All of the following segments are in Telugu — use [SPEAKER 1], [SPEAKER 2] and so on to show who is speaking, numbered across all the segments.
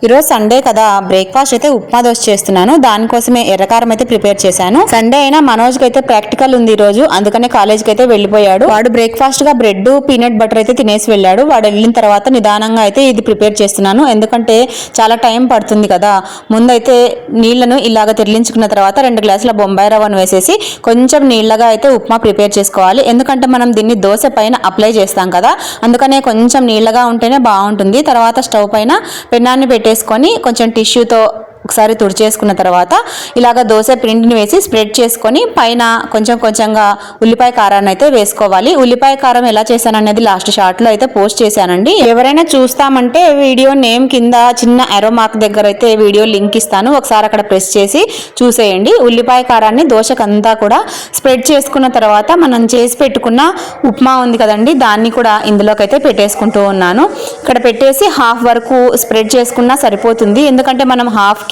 [SPEAKER 1] ఈరోజు సండే కదా, బ్రేక్ఫాస్ట్ అయితే ఉప్మా దోశ చేస్తున్నాను. దానికోసమే ఎర్రకారం అయితే ప్రిపేర్ చేశాను. సండే అయినా మనోజ్కి అయితే ప్రాక్టికల్ ఉంది ఈ రోజు, అందుకనే కాలేజ్కి అయితే వెళ్ళిపోయాడు. వాడు బ్రేక్ఫాస్ట్ గా బ్రెడ్ పీనట్ బటర్ అయితే తినేసి వెళ్ళాడు. వాడు వెళ్ళిన తర్వాత నిదానంగా అయితే ఇది ప్రిపేర్ చేస్తున్నాను, ఎందుకంటే చాలా టైం పడుతుంది కదా. ముందైతే నీళ్లను ఇలాగ తెరిలించుకున్న తర్వాత 2 గ్లాసుల బొంబాయి రవ్వను వేసేసి కొంచెం నీళ్ళగా అయితే ఉప్మా ప్రిపేర్ చేసుకోవాలి. ఎందుకంటే మనం దీన్ని దోశ పైన అప్లై చేస్తాం కదా, అందుకనే కొంచెం నీళ్ళగా ఉంటేనే బాగుంటుంది. తర్వాత స్టవ్ పైన పెన్నాన్ని పెట్టేసుకొని కొంచెం టిష్యూతో ఒకసారి తుడిచేసుకున్న తర్వాత ఇలాగ దోశ పిండిని వేసి స్ప్రెడ్ చేసుకొని పైన కొంచెం కొంచెంగా ఉల్లిపాయ కారాన్ని అయితే వేసుకోవాలి. ఉల్లిపాయ కారం ఎలా చేశాననేది లాస్ట్ షార్ట్లో అయితే పోస్ట్ చేశానండి. ఎవరైనా చూస్తామంటే వీడియో నేమ్ కింద చిన్న ఎరో మార్క్ దగ్గర అయితే వీడియో లింక్ ఇస్తాను, ఒకసారి అక్కడ ప్రెస్ చేసి చూసేయండి. ఉల్లిపాయ కారాన్ని దోశకంతా కూడా స్ప్రెడ్ చేసుకున్న తర్వాత మనం చేసి పెట్టుకున్న ఉప్మా ఉంది కదండి, దాన్ని కూడా ఇందులోకి అయితే పెట్టేసుకుంటూ ఉన్నాను. ఇక్కడ పెట్టేసి హాఫ్ వరకు స్ప్రెడ్ చేసుకున్నా సరిపోతుంది, ఎందుకంటే మనం హాఫ్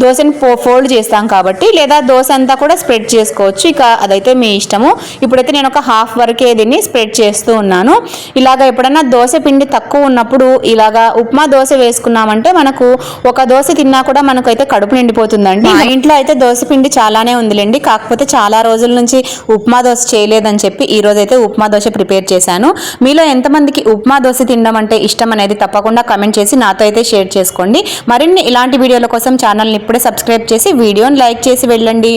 [SPEAKER 1] దోశని ఫోల్డ్ చేస్తాం కాబట్టి, లేదా దోశ అంతా కూడా స్ప్రెడ్ చేసుకోవచ్చు. ఇక అదైతే మీ ఇష్టము. ఇప్పుడైతే నేను ఒక హాఫ్ వరకే దీన్ని స్ప్రెడ్ చేస్తూ ఉన్నాను. ఇలాగ ఎప్పుడన్నా దోశ పిండి తక్కువ ఉన్నప్పుడు ఇలాగా ఉప్మా దోశ వేసుకున్నామంటే మనకు ఒక దోశ తిన్నా కూడా మనకైతే కడుపు నిండిపోతుందండి. మా ఇంట్లో అయితే దోశ పిండి చాలానే ఉందిలేండి, కాకపోతే చాలా రోజుల నుంచి ఉప్మా దోశ చేయలేదని చెప్పి ఈ రోజు అయితే ఉప్మా దోశ ప్రిపేర్ చేశాను. మీలో ఎంతమందికి ఉప్మా దోశ తినడం అంటే ఇష్టం అనేది తప్పకుండా కమెంట్ చేసి నాతో అయితే షేర్ చేసుకోండి. మరిన్ని ఇలాంటి వీడియోల కోసం ఛానల్ని ఇప్పుడే సబ్స్క్రైబ్ చేసి వీడియోని లైక్ చేసి వెళ్ళండి.